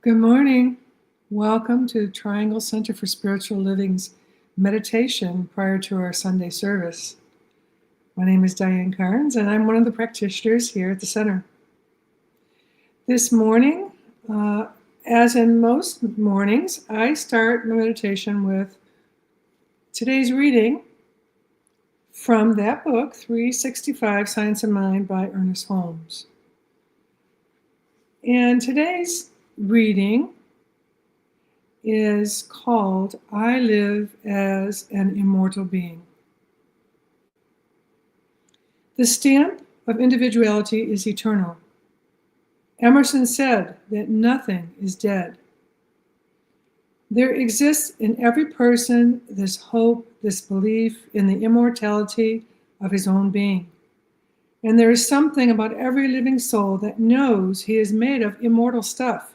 Good morning. Welcome to Triangle Center for Spiritual Living's meditation prior to our Sunday service. My name is Diane Carnes, and I'm one of the practitioners here at the center. This morning, as in most mornings, I start my meditation with today's reading from that book, 365 Science of Mind by Ernest Holmes. And today's reading is called I Live as an Immortal Being. The stamp of individuality is eternal. Emerson said that nothing is dead. There exists in every person this hope, this belief in the immortality of his own being. And there is something about every living soul that knows he is made of immortal stuff,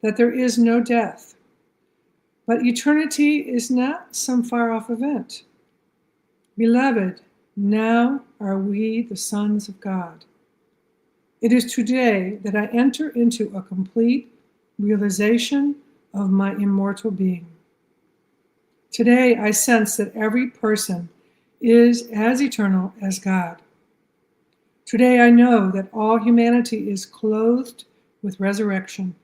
that there is no death. But eternity is not some far-off event. Beloved, now are we the sons of God. It is today that I enter into a complete realization of my immortal being. Today I sense that every person is as eternal as God. Today I know that all humanity is clothed with resurrection.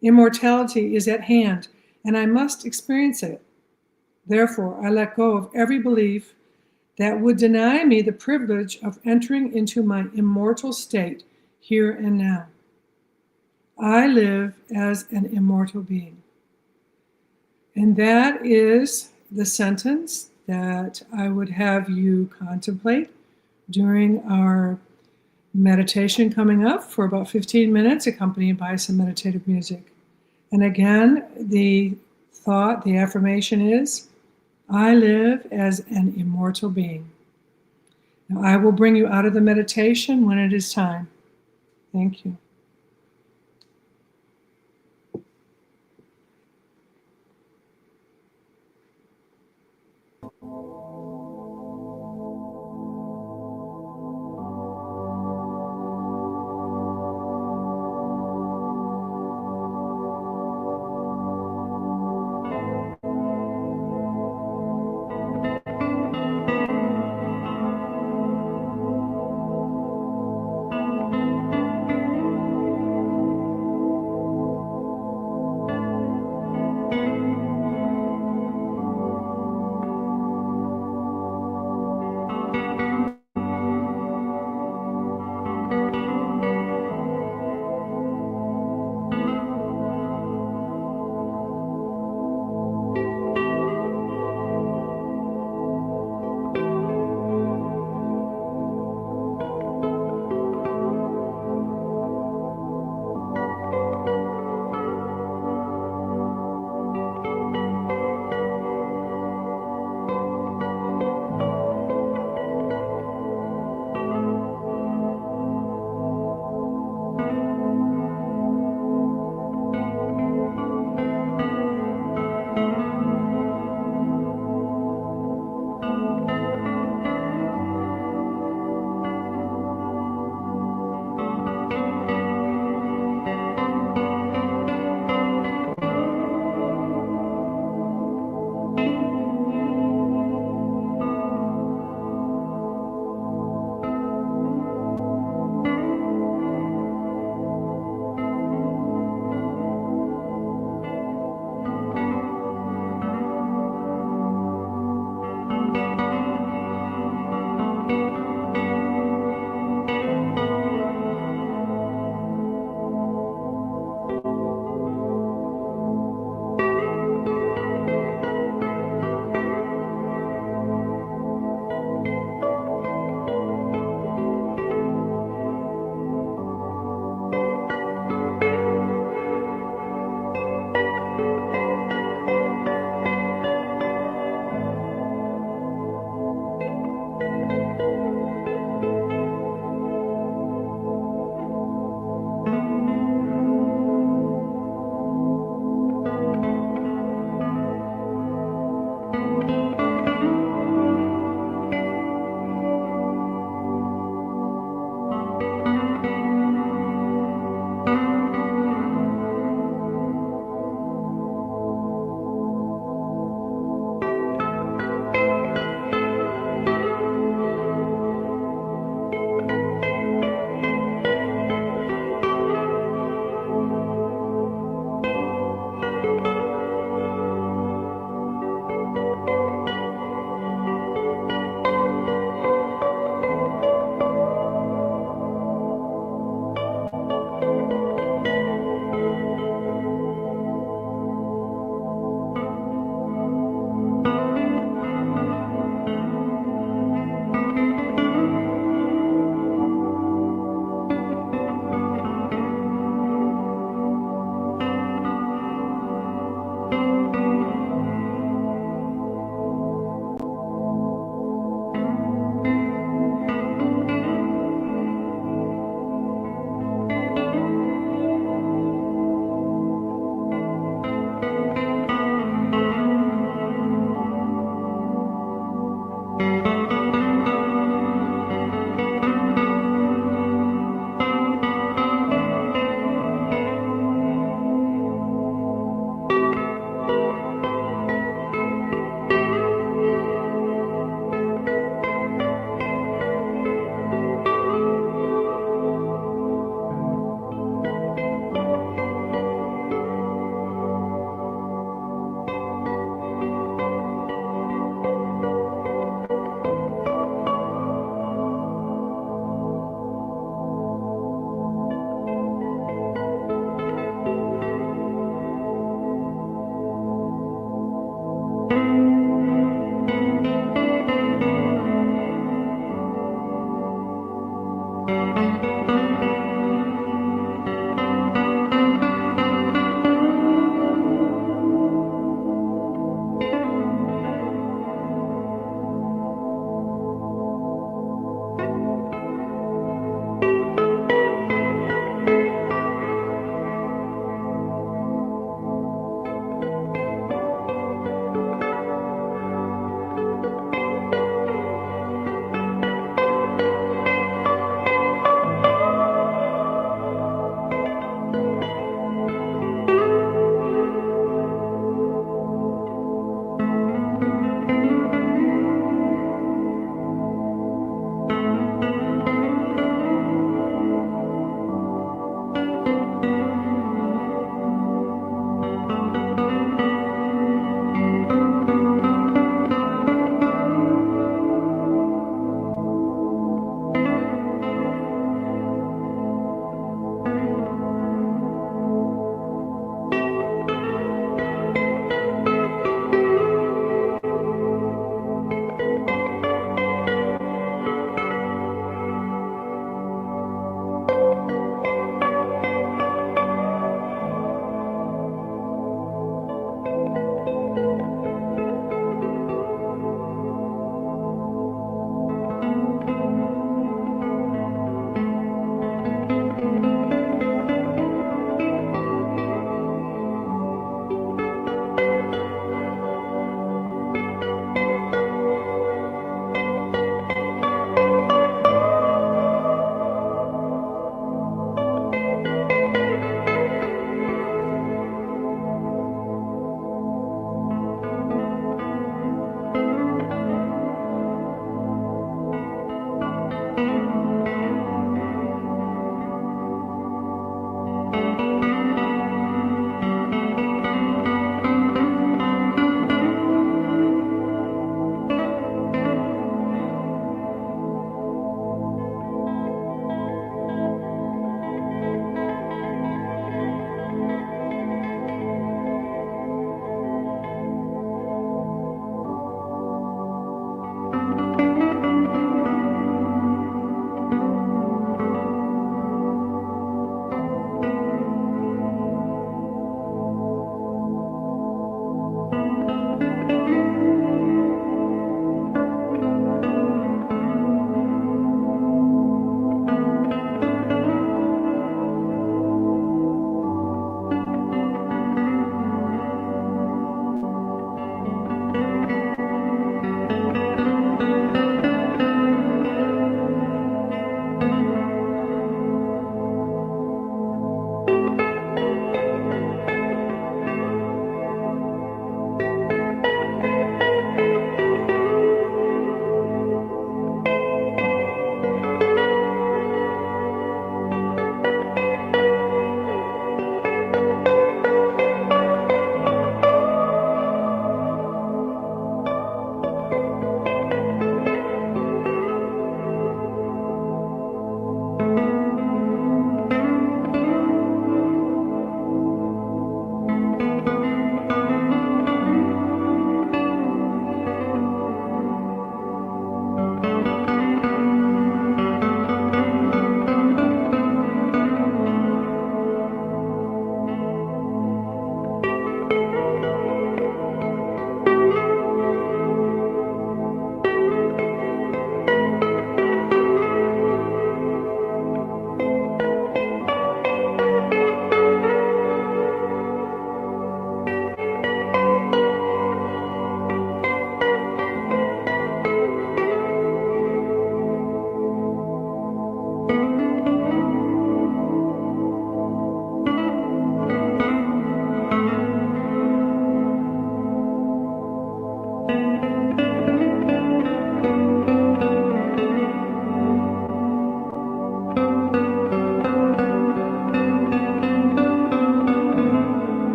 Immortality is at hand, and I must experience it. Therefore, I let go of every belief that would deny me the privilege of entering into my immortal state here and now. I live as an immortal being. And that is the sentence that I would have you contemplate during our meditation coming up for about 15 minutes, accompanied by some meditative music. And again, the thought, the affirmation is, I live as an immortal being. Now, I will bring you out of the meditation when it is time. Thank you.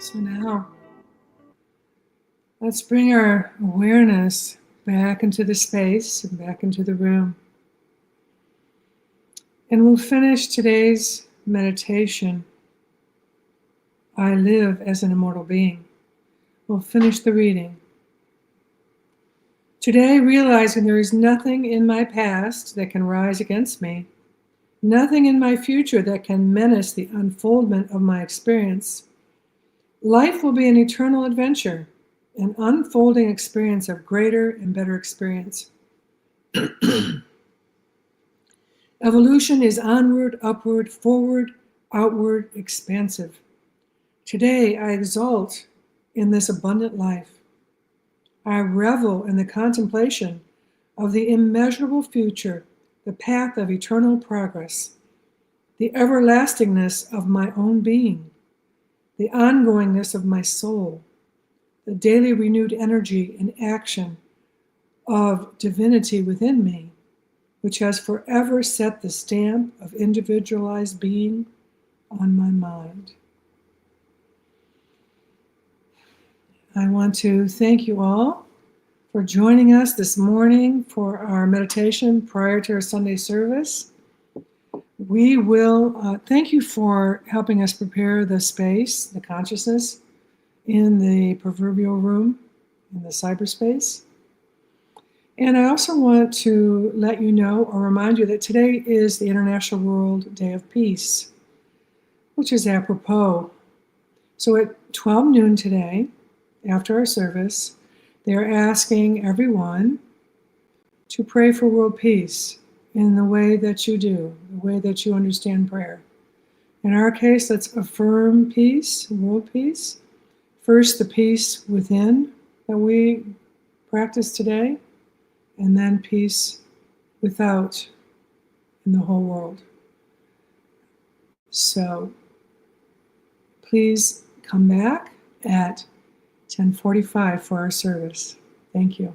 So now, let's bring our awareness back into the space and back into the room. And we'll finish today's meditation. I live as an immortal being. We'll finish the reading. Today, realizing there is nothing in my past that can rise against me, nothing in my future that can menace the unfoldment of my experience. Life will be an eternal adventure, an unfolding experience of greater and better experience. Evolution is onward, upward, forward, outward, expansive. Today, I exult in this abundant life. I revel in the contemplation of the immeasurable future, the path of eternal progress, the everlastingness of my own being, the ongoingness of my soul, the daily renewed energy and action of divinity within me, which has forever set the stamp of individualized being on my mind. I want to thank you all for joining us this morning for our meditation prior to our Sunday service. We will thank you for helping us prepare the space, the consciousness in the proverbial room, in the cyberspace. And I also want to let you know or remind you that today is the International World Day of Peace, which is apropos. So at 12 noon today, after our service, they're asking everyone to pray for world peace in the way that you do, the way that you understand prayer. In our case, let's affirm peace, world peace. First, the peace within that we practice today, and then peace without in the whole world. So please come back at 10:45 for our service. Thank you.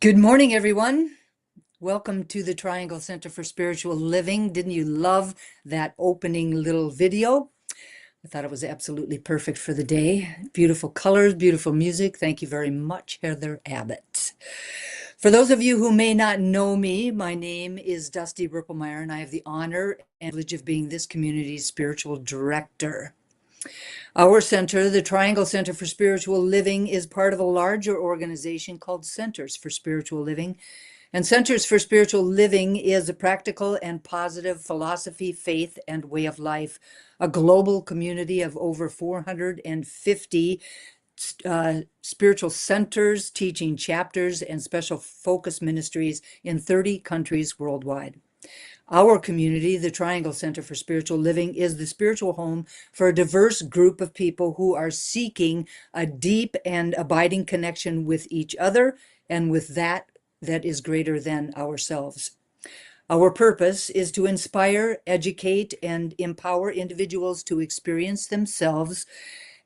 Good morning, everyone. Welcome to the Triangle Center for Spiritual Living. Didn't you love that opening little video? I thought it was absolutely perfect for the day. Beautiful colors, beautiful music. Thank you very much, Heather Abbott. For those of you who may not know me, my name is Dusty Rippelmeyer, and I have the honor and privilege of being this community's spiritual director. Our center, the Triangle Center for Spiritual Living, is part of a larger organization called Centers for Spiritual Living. And Centers for Spiritual Living is a practical and positive philosophy, faith, and way of life, a global community of over 450 spiritual centers, teaching chapters, and special focus ministries in 30 countries worldwide. Our community, the Triangle Center for Spiritual Living, is the spiritual home for a diverse group of people who are seeking a deep and abiding connection with each other and with that is greater than ourselves. Our purpose is to inspire, educate, and empower individuals to experience themselves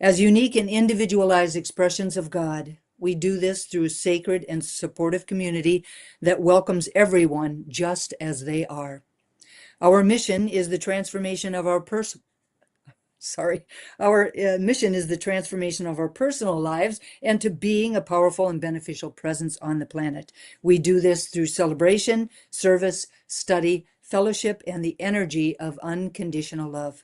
as unique and individualized expressions of God. We do this through a sacred and supportive community that welcomes everyone just as they are. Our mission is the transformation of our person. Sorry, our mission is the transformation of our personal lives and to being a powerful and beneficial presence on the planet. We do this through celebration, service, study, fellowship, and the energy of unconditional love.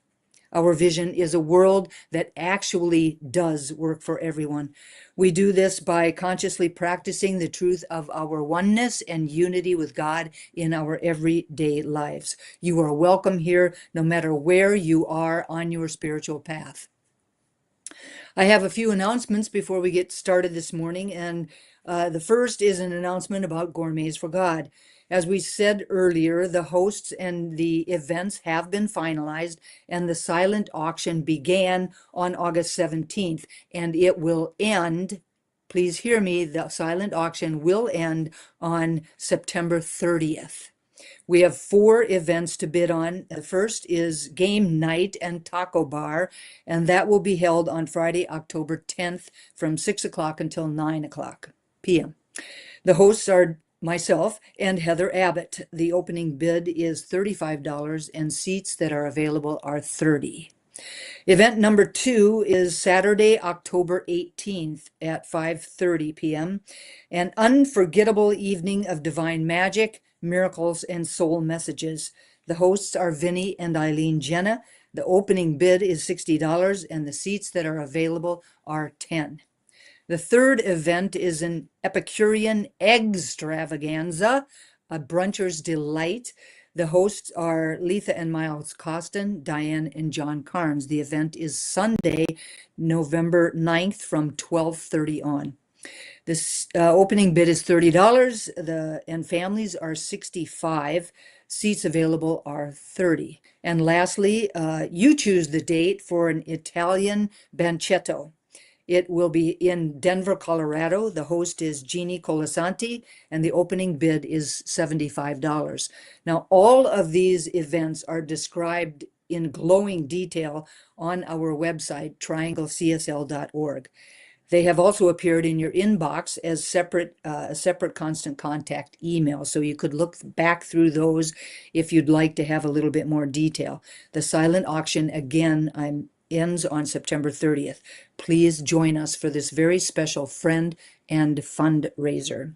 Our vision is a world that actually does work for everyone. We do this by consciously practicing the truth of our oneness and unity with God in our everyday lives. You are welcome here no matter where you are on your spiritual path. I have a few announcements before we get started this morning, and the first is an announcement about Gourmets for God. As we said earlier, the hosts and the events have been finalized, and the silent auction began on August 17th, and it will end. Please hear me, the silent auction will end on September 30th. We have 4 events to bid on. The first is Game Night and Taco Bar, and that will be held on Friday, October 10th from 6 o'clock until 9 o'clock p.m. The hosts are myself and Heather Abbott. The opening bid is $35 and seats that are available are 30. Event number 2 is Saturday, October 18th at 5:30 p.m. An unforgettable evening of divine magic, miracles, and soul messages. The hosts are Vinny and Eileen Jenna. The opening bid is $60 and the seats that are available are 10. The third event is an Epicurean extravaganza, a bruncher's delight. The hosts are Letha and Miles Costin, Diane and John Carnes. The event is Sunday, November 9th from 12:30 on. This opening bid is $30, and families are 65. Seats available are 30. And lastly, you choose the date for an Italian banchetto. It will be in Denver, Colorado. The host is Jeannie Colasanti, and the opening bid is $75. Now, all of these events are described in glowing detail on our website, trianglecsl.org. They have also appeared in your inbox as a separate constant contact email, so you could look back through those if you'd like to have a little bit more detail. The silent auction, again, ends on September 30th. Please join us for this very special friend and fundraiser.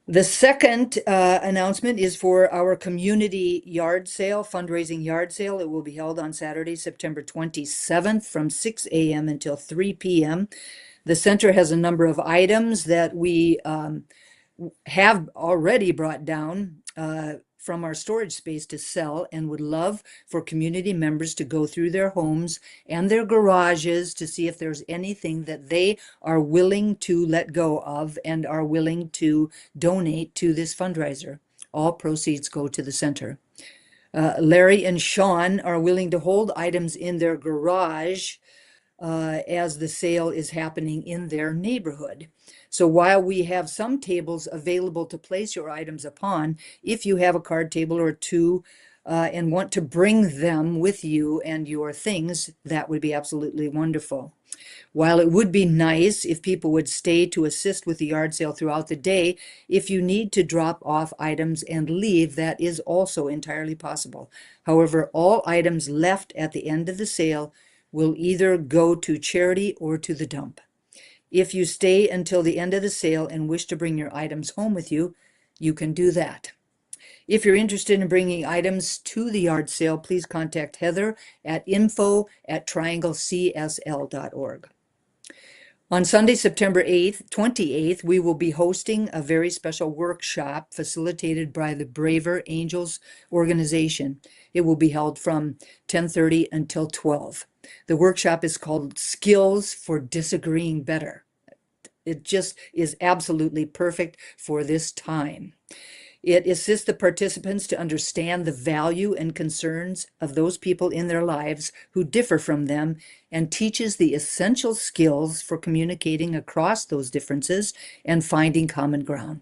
The second announcement is for our community yard sale, fundraising yard sale. It will be held on Saturday, September 27th from 6 a.m. until 3 p.m. The center has a number of items that we have already brought down from our storage space to sell and would love for community members to go through their homes and their garages to see if there's anything that they are willing to let go of and are willing to donate to this fundraiser. All proceeds go to the center. Larry and Sean are willing to hold items in their garage as the sale is happening in their neighborhood. So while we have some tables available to place your items upon, if you have a card table or two and want to bring them with you and your things, that would be absolutely wonderful. While it would be nice if people would stay to assist with the yard sale throughout the day, if you need to drop off items and leave, that is also entirely possible. However, all items left at the end of the sale will either go to charity or to the dump. If you stay until the end of the sale and wish to bring your items home with you, you can do that. If you're interested in bringing items to the yard sale, please contact Heather at info@trianglecsl.org. On Sunday, September 28th, we will be hosting a very special workshop facilitated by the Braver Angels organization. It will be held from 10:30 until 12. The workshop is called Skills for Disagreeing Better. It just is absolutely perfect for this time. It assists the participants to understand the value and concerns of those people in their lives who differ from them and teaches the essential skills for communicating across those differences and finding common ground.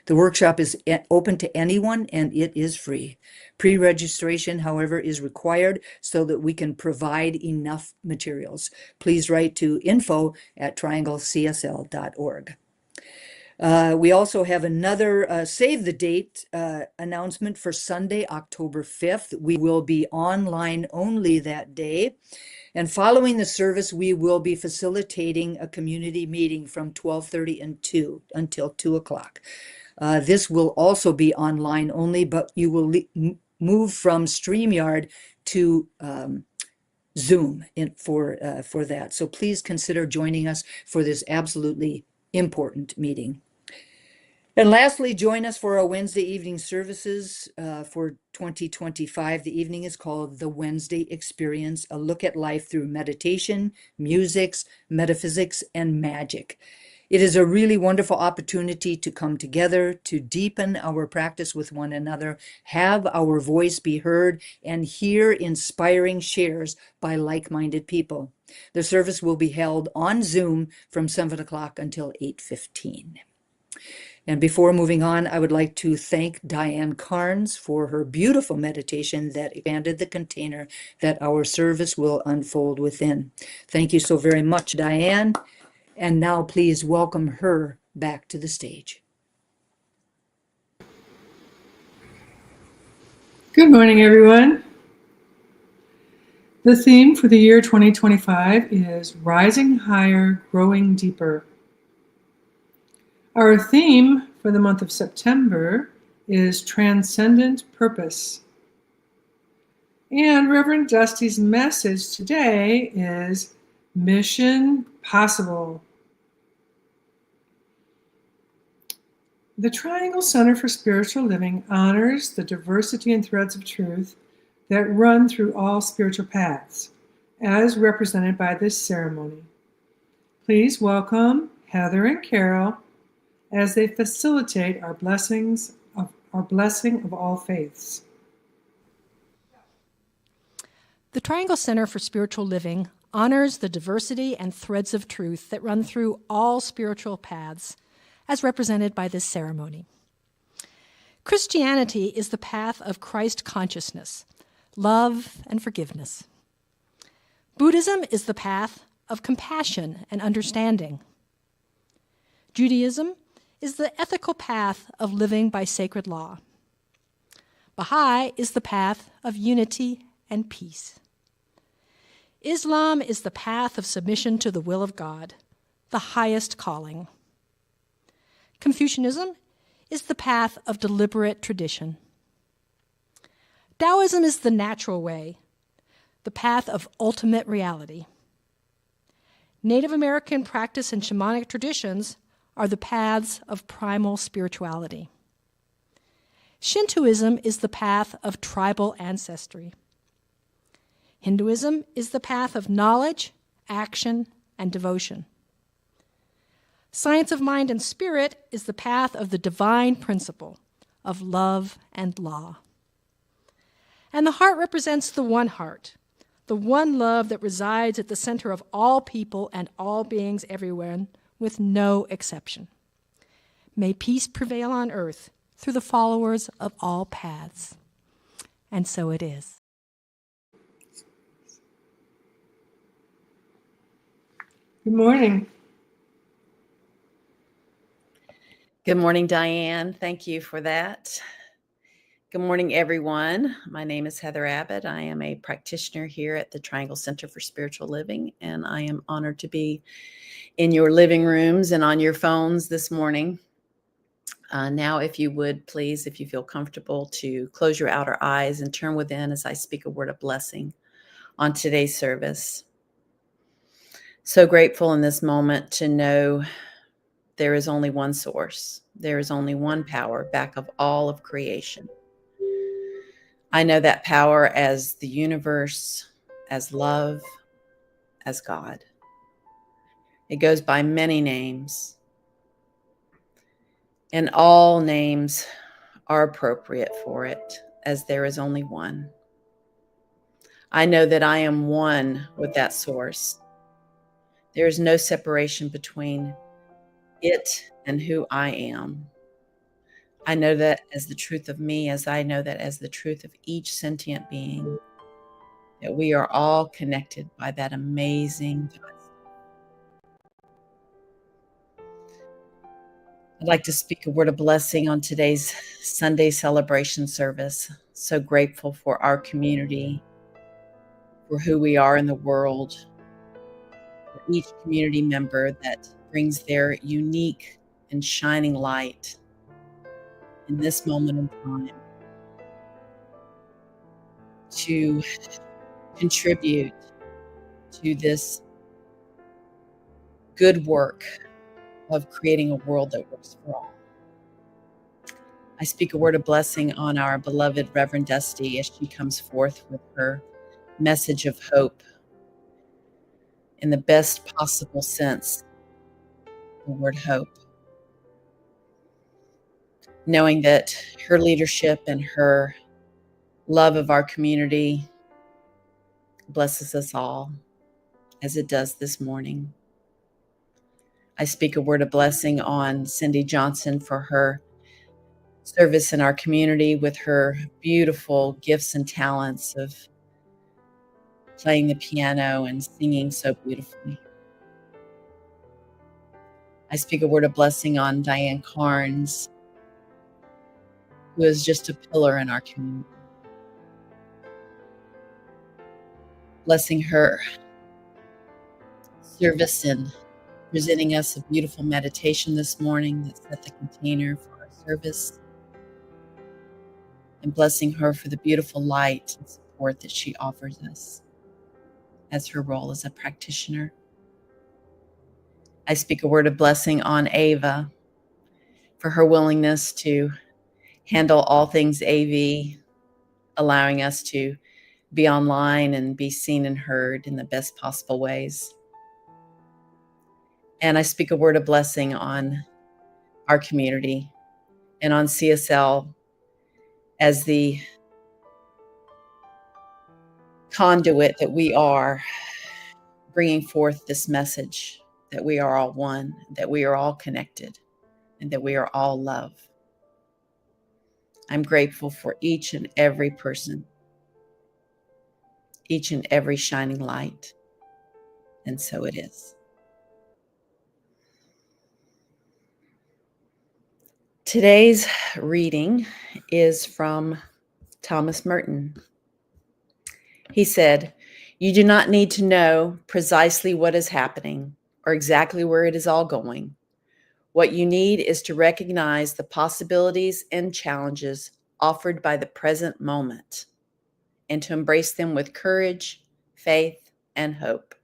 The workshop is open to anyone and it is free. Pre-registration, however, is required so that we can provide enough materials. Please write to info@trianglecsl.org. We also have another save the date announcement for Sunday, October 5th. We will be online only that day. And following the service, we will be facilitating a community meeting from 12:30 until 2 o'clock. This will also be online only, but you will move from StreamYard to Zoom for that. So please consider joining us for this absolutely important meeting. And lastly, join us for our Wednesday evening services for 2025. The evening is called The Wednesday Experience, a look at life through meditation, music, metaphysics, and magic. It is a really wonderful opportunity to come together, to deepen our practice with one another, have our voice be heard, and hear inspiring shares by like-minded people. The service will be held on Zoom from 7 o'clock until 8:15. And before moving on, I would like to thank Diane Carnes for her beautiful meditation that expanded the container that our service will unfold within. Thank you so very much, Diane. And now please welcome her back to the stage. Good morning, everyone. The theme for the year 2025 is Rising Higher, Growing Deeper. Our theme for the month of September is Transcendent Purpose. And Reverend Dusty's message today is Mission Possible. The Triangle Center for Spiritual Living honors the diversity and threads of truth that run through all spiritual paths, as represented by this ceremony. Please welcome Heather and Carol as they facilitate our blessing of all faiths. The Triangle Center for Spiritual Living honors the diversity and threads of truth that run through all spiritual paths, as represented by this ceremony. Christianity is the path of Christ consciousness, love and forgiveness. Buddhism is the path of compassion and understanding. Judaism is the ethical path of living by sacred law. Baha'i is the path of unity and peace. Islam is the path of submission to the will of God, the highest calling. Confucianism is the path of deliberate tradition. Taoism is the natural way, the path of ultimate reality. Native American practice and shamanic traditions are the paths of primal spirituality. Shintoism is the path of tribal ancestry. Hinduism is the path of knowledge, action, and devotion. Science of mind and spirit is the path of the divine principle of love and law. And the heart represents the one heart, the one love that resides at the center of all people and all beings everywhere, with no exception. May peace prevail on earth through the followers of all paths. And so it is. Good morning. Good morning, Diane. Thank you for that. Good morning, everyone. My name is Heather Abbott. I am a practitioner here at the Triangle Center for Spiritual Living, and I am honored to be in your living rooms and on your phones this morning. Now, if you would, please, if you feel comfortable, to close your outer eyes and turn within as I speak a word of blessing on today's service. So grateful in this moment to know there is only one source. There is only one power back of all of creation. I know that power as the universe, as love, as God. It goes by many names, and all names are appropriate for it, as there is only one. I know that I am one with that source. There is no separation between it and who I am. I know that as the truth of me, as I know that as the truth of each sentient being, that we are all connected by that amazing God. I'd like to speak a word of blessing on today's Sunday celebration service. So grateful for our community, for who we are in the world, for each community member that brings their unique and shining light in this moment in time to contribute to this good work of creating a world that works for all. I speak a word of blessing on our beloved Reverend Dusty as she comes forth with her message of hope in the best possible sense, the word hope. Knowing that her leadership and her love of our community blesses us all, as it does this morning. I speak a word of blessing on Cindy Johnson for her service in our community with her beautiful gifts and talents of playing the piano and singing so beautifully. I speak a word of blessing on Diane Carnes, who is just a pillar in our community. Blessing her service and presenting us a beautiful meditation this morning that set the container for our service. And blessing her for the beautiful light and support that she offers us as her role as a practitioner. I speak a word of blessing on Ava for her willingness to handle all things AV, allowing us to be online and be seen and heard in the best possible ways. And I speak a word of blessing on our community and on CSL as the conduit that we are, bringing forth this message that we are all one, that we are all connected, and that we are all love. I'm grateful for each and every person, each and every shining light, and so it is. Today's reading is from Thomas Merton. He said, "You do not need to know precisely what is happening or exactly where it is all going. What you need is to recognize the possibilities and challenges offered by the present moment and to embrace them with courage, faith, and hope."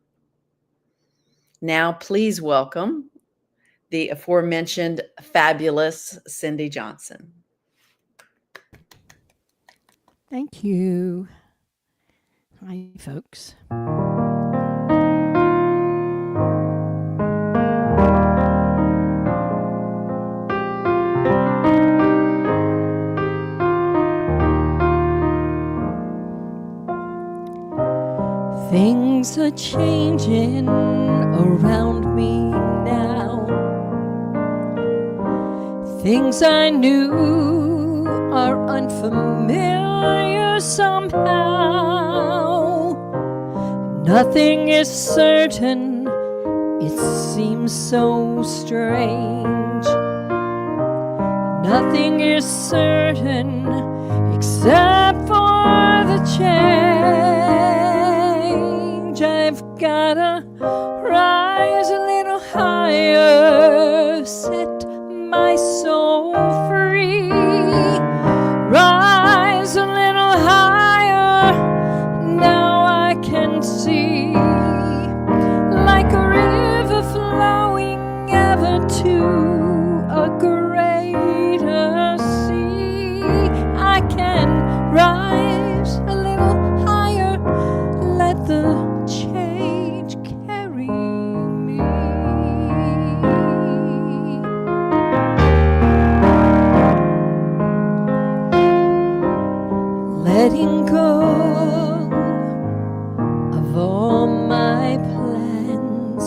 Now, please welcome the aforementioned fabulous Cindy Johnson. Thank you. Hi, folks. Things are changing around me now. Things I knew are unfamiliar somehow. Nothing is certain It seems so strange. Nothing is certain except for the change. I've gotta rise a little higher, set my soul free. Rise a little higher, now I can see, like a river flowing ever to a greater sea. I can rise a little higher, let the change carry me. Letting go of all my plans,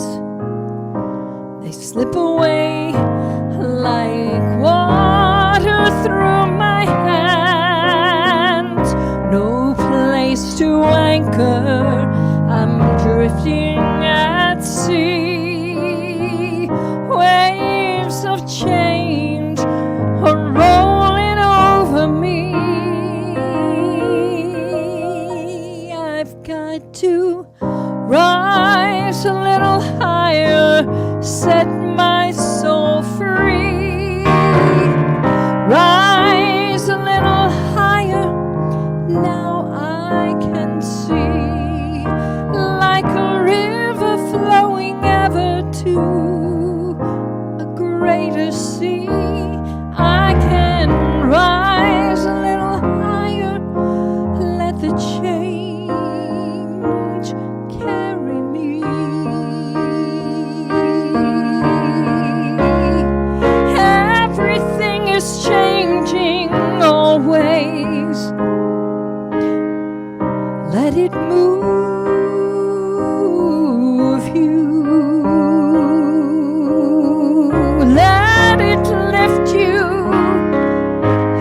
they slip away like water through my hands. No place to anchor, I'm drifting at sea. Waves of change are rolling over me. I've got to rise a little higher, set my soul free. Rise a little higher, now I can see, like a river flowing ever to a greater sea. I can rise a little higher, let the change carry me. Everything is changing always. Let it move you. Let it lift you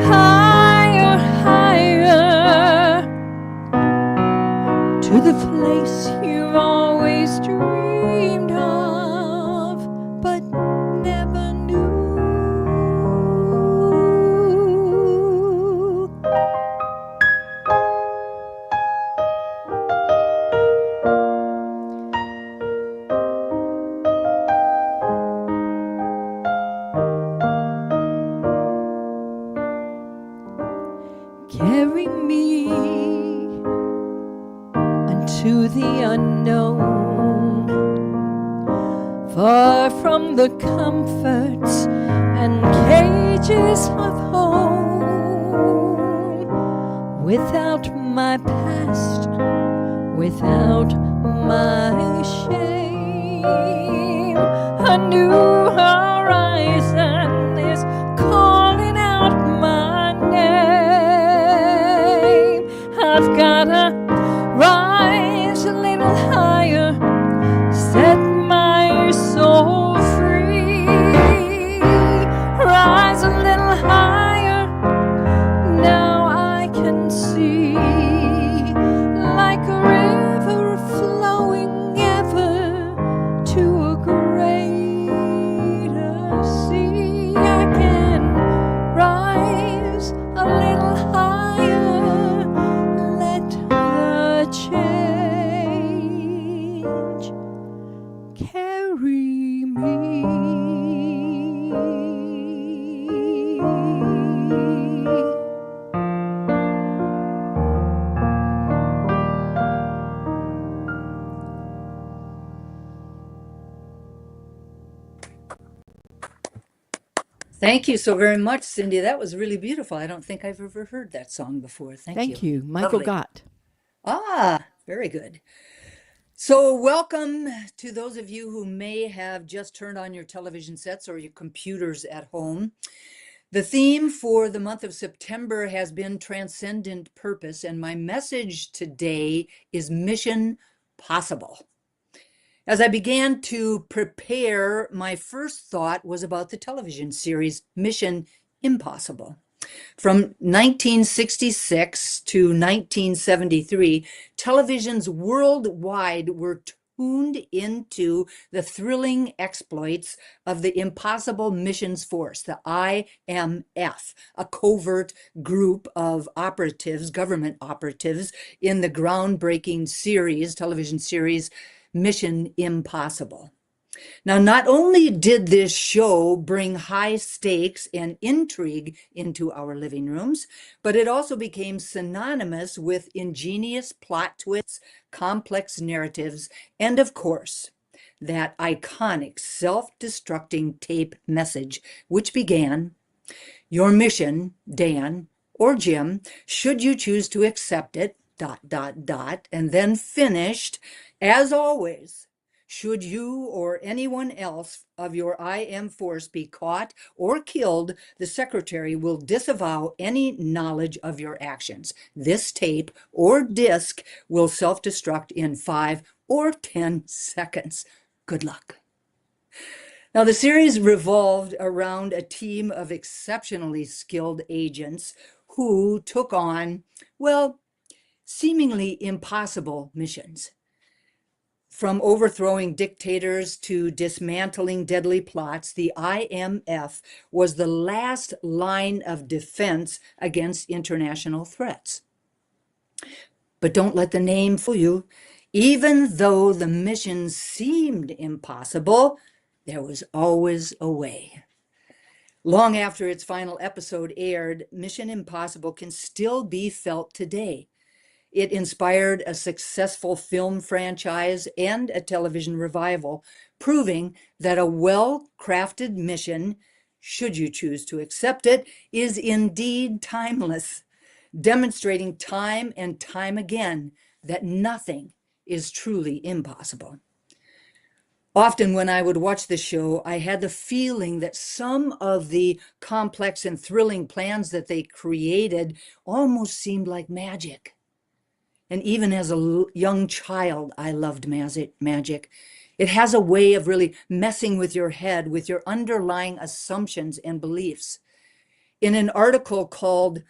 higher, higher, to the place you've always dreamed of, but never knew. Carry me unto the unknown, far from the comforts and cages of home. Without my past, without my shame, a new horizon is calling out my name. I've gotta rise a little higher, set my soul free. Rise a little higher, now I can see, like a river flowing ever to a greater sea. I can rise a little higher, let the change carry me. Thank you so very much, Cindy. That was really beautiful. I don't think I've ever heard that song before. Thank you, Michael Lovely. Gott. Ah, very good. So, welcome to those of you who may have just turned on your television sets or your computers at home. The theme for the month of September has been Transcendent Purpose, and my message today is Mission Possible. As I began to prepare, my first thought was about the television series Mission Impossible. From 1966 to 1973, televisions worldwide were tuned into the thrilling exploits of the Impossible Missions Force, the IMF, a covert group of operatives, government operatives, in the groundbreaking television series, Mission Impossible. Now, not only did this show bring high stakes and intrigue into our living rooms, but it also became synonymous with ingenious plot twists, complex narratives, and of course, that iconic self-destructing tape message, which began, "Your mission, Dan or Jim, should you choose to accept it, ... and then finished, "As always, should you or anyone else of your IM force be caught or killed, the secretary will disavow any knowledge of your actions. This tape or disc will self-destruct in 5 or 10 seconds. Good luck." Now, the series revolved around a team of exceptionally skilled agents who took on, well, seemingly impossible missions. From overthrowing dictators to dismantling deadly plots, the IMF was the last line of defense against international threats. But don't let the name fool you. Even though the mission seemed impossible, there was always a way. Long after its final episode aired, Mission Impossible can still be felt today. It inspired a successful film franchise and a television revival, proving that a well-crafted mission, should you choose to accept it, is indeed timeless, demonstrating time and time again that nothing is truly impossible. Often when I would watch the show, I had the feeling that some of the complex and thrilling plans that they created almost seemed like magic. And even as a young child, I loved magic. It has a way of really messing with your head, with your underlying assumptions and beliefs. In an article called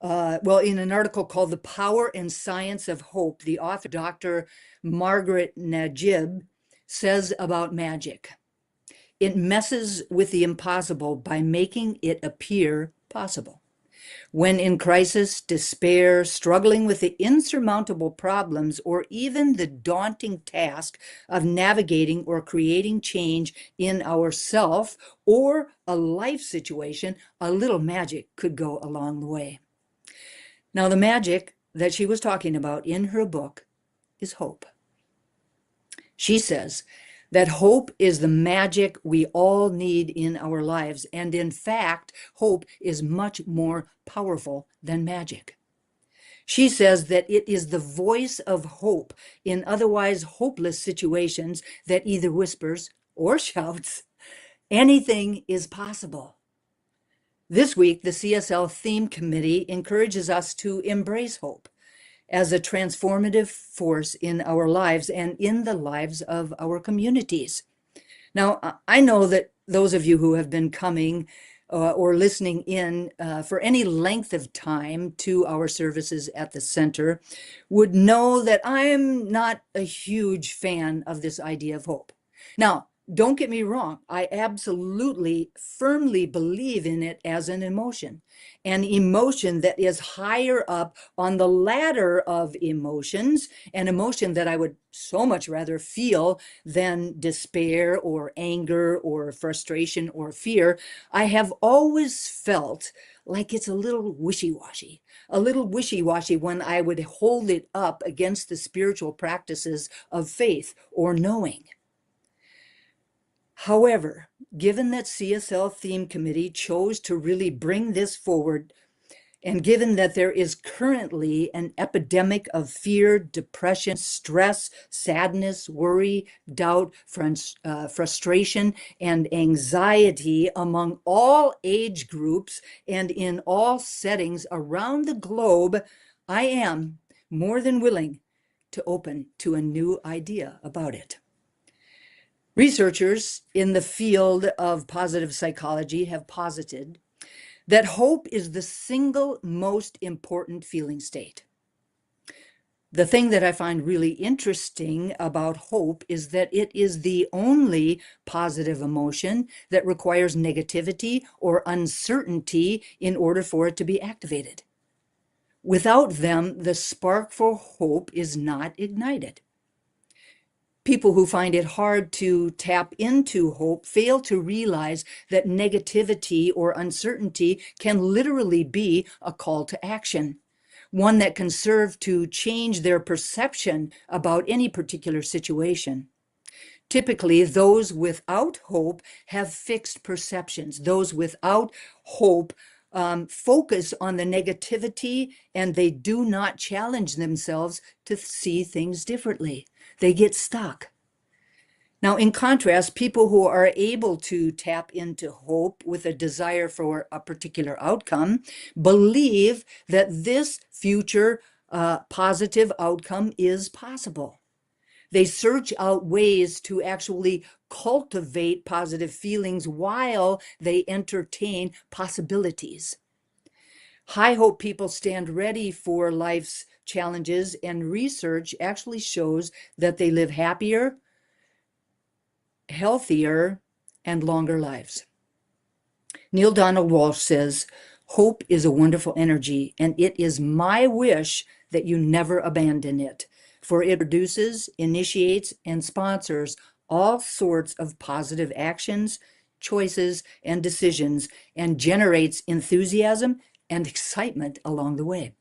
The Power and Science of Hope, the author, Dr. Margaret Najib, says about magic, "It messes with the impossible by making it appear possible. When in crisis, despair, struggling with the insurmountable problems, or even the daunting task of navigating or creating change in ourself or a life situation, a little magic could go a long way." Now, the magic that she was talking about in her book is hope. She says that hope is the magic we all need in our lives. And in fact, hope is much more powerful than magic. She says that it is the voice of hope in otherwise hopeless situations that either whispers or shouts, "Anything is possible." This week, the CSL Theme Committee encourages us to embrace hope as a transformative force in our lives and in the lives of our communities. Now, I know that those of you who have been coming or listening in for any length of time to our services at the center would know that I am not a huge fan of this idea of hope. Now, don't get me wrong, I absolutely firmly believe in it as an emotion that is higher up on the ladder of emotions, an emotion that I would so much rather feel than despair or anger or frustration or fear. I have always felt like it's a little wishy-washy when I would hold it up against the spiritual practices of faith or knowing. However, given that CSL Theme Committee chose to really bring this forward, and given that there is currently an epidemic of fear, depression, stress, sadness, worry, doubt, frustration, and anxiety among all age groups and in all settings around the globe, I am more than willing to open to a new idea about it. Researchers in the field of positive psychology have posited that hope is the single most important feeling state. The thing that I find really interesting about hope is that it is the only positive emotion that requires negativity or uncertainty in order for it to be activated. Without them, the spark for hope is not ignited. People who find it hard to tap into hope fail to realize that negativity or uncertainty can literally be a call to action, one that can serve to change their perception about any particular situation. Typically, those without hope have fixed perceptions. Those without hope focus on the negativity, and they do not challenge themselves to see things differently. They get stuck. Now, in contrast, people who are able to tap into hope with a desire for a particular outcome believe that this future positive outcome is possible. They search out ways to actually cultivate positive feelings while they entertain possibilities. High hope people stand ready for life's challenges, and research actually shows that they live happier, healthier, and longer lives. Neil Donald Walsh says, "Hope is a wonderful energy, and it is my wish that you never abandon it, for it produces, initiates, and sponsors all sorts of positive actions, choices, and decisions, and generates enthusiasm and excitement along the way."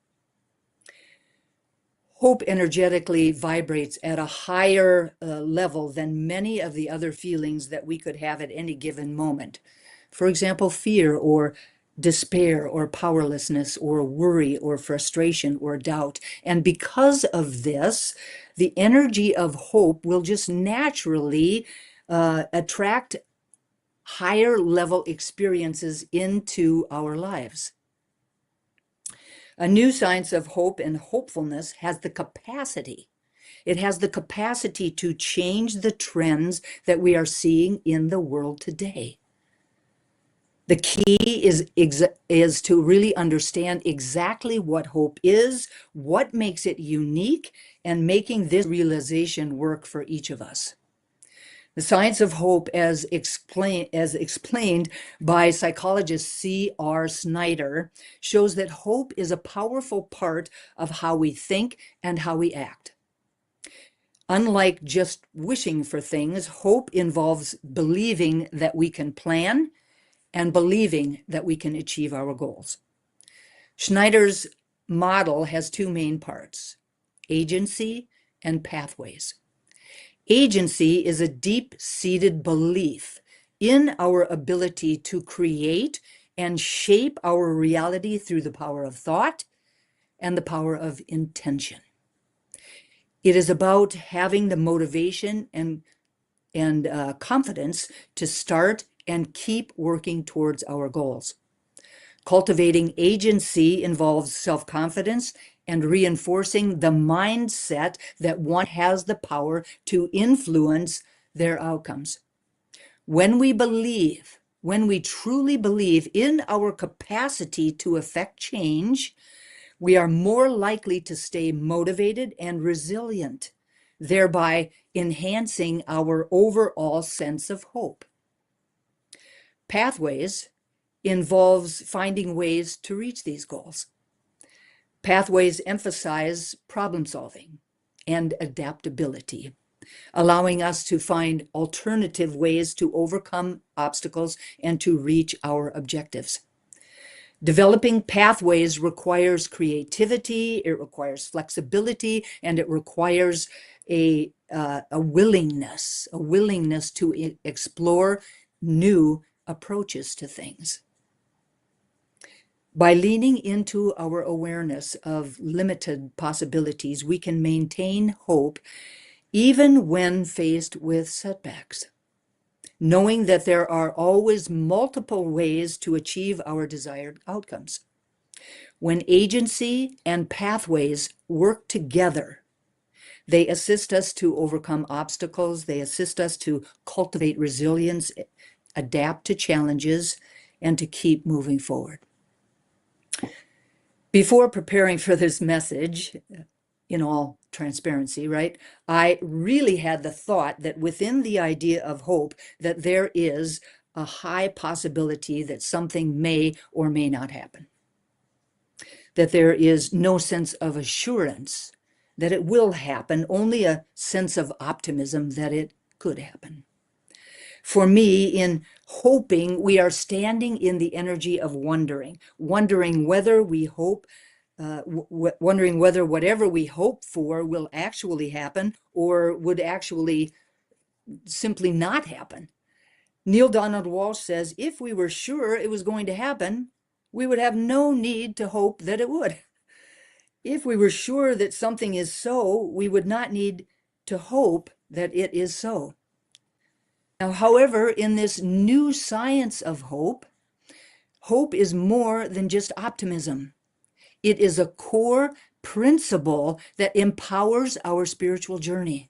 Hope energetically vibrates at a higher level than many of the other feelings that we could have at any given moment. For example, fear or despair or powerlessness or worry or frustration or doubt. And because of this, the energy of hope will just naturally attract higher level experiences into our lives. A new science of hope and hopefulness has the capacity. It has the capacity to change the trends that we are seeing in the world today. The key is to really understand exactly what hope is, what makes it unique, and making this realization work for each of us. The science of hope, as explained by psychologist C.R. Snyder, shows that hope is a powerful part of how we think and how we act. Unlike just wishing for things, hope involves believing that we can plan and believing that we can achieve our goals. Schneider's model has two main parts: agency and pathways. Agency is a deep-seated belief in our ability to create and shape our reality through the power of thought and the power of intention. It is about having the motivation and confidence to start and keep working towards our goals. Cultivating agency involves self-confidence and reinforcing the mindset that one has the power to influence their outcomes. When we truly believe in our capacity to affect change, we are more likely to stay motivated and resilient, thereby enhancing our overall sense of hope. Pathways involves finding ways to reach these goals. Pathways emphasize problem solving and adaptability, allowing us to find alternative ways to overcome obstacles and to reach our objectives. Developing pathways requires creativity, it requires flexibility, and it requires a willingness to explore new approaches to things. By leaning into our awareness of limited possibilities, we can maintain hope even when faced with setbacks, knowing that there are always multiple ways to achieve our desired outcomes. When agency and pathways work together, they assist us to overcome obstacles, they assist us to cultivate resilience, adapt to challenges, and to keep moving forward. Before preparing for this message, in all transparency, right? I really had the thought that within the idea of hope, that there is a high possibility that something may or may not happen, that there is no sense of assurance that it will happen, only a sense of optimism that it could happen. For me, in hoping, we are standing in the energy of wondering whether we hope, wondering whether whatever we hope for will actually happen or would actually simply not happen. Neil Donald Walsh says, if we were sure it was going to happen, we would have no need to hope that it would. If we were sure that something is so, we would not need to hope that it is so. Now, however, in this new science of hope, hope is more than just optimism. It is a core principle that empowers our spiritual journey.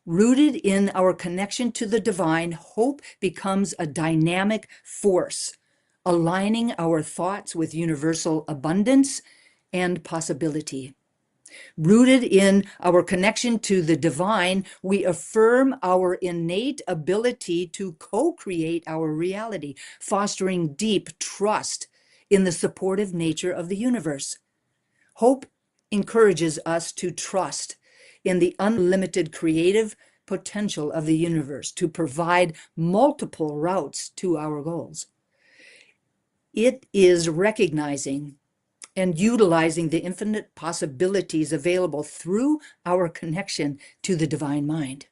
Rooted in our connection to the divine, hope becomes a dynamic force, aligning our thoughts with universal abundance and possibility. Rooted in our connection to the divine, we affirm our innate ability to co-create our reality, fostering deep trust in the supportive nature of the universe. Hope encourages us to trust in the unlimited creative potential of the universe to provide multiple routes to our goals. It is recognizing and utilizing the infinite possibilities available through our connection to the divine mind.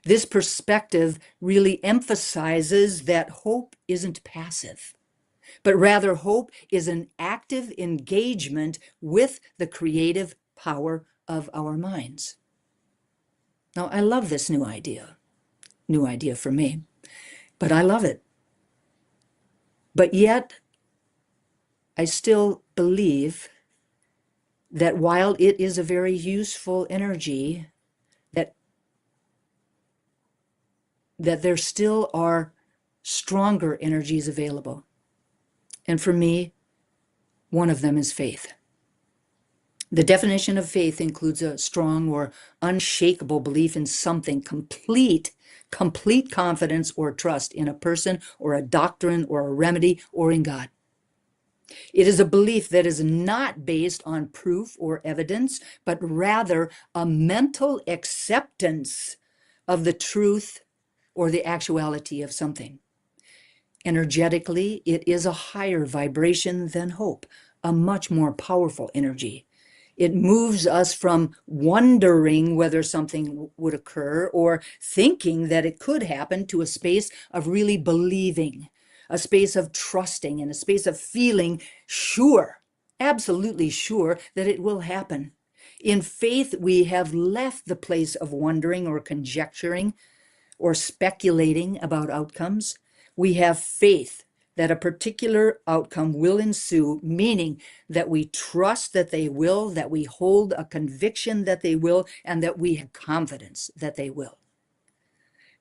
This perspective really emphasizes that hope isn't passive, but rather hope is an active engagement with the creative power of our minds. Now, I love this new idea for me, but I love it. But yet, I still believe that while it is a very useful energy, that there still are stronger energies available. And for me, one of them is faith. The definition of faith includes a strong or unshakable belief in something, complete confidence or trust in a person or a doctrine or a remedy or in God. It is a belief that is not based on proof or evidence, but rather a mental acceptance of the truth or the actuality of something. Energetically, it is a higher vibration than hope, a much more powerful energy. It moves us from wondering whether something would occur or thinking that it could happen to a space of really believing, a space of trusting, and a space of feeling sure, absolutely sure that it will happen. In faith, we have left the place of wondering or conjecturing or speculating about outcomes. We have faith that a particular outcome will ensue, meaning that we trust that they will, that we hold a conviction that they will, and that we have confidence that they will.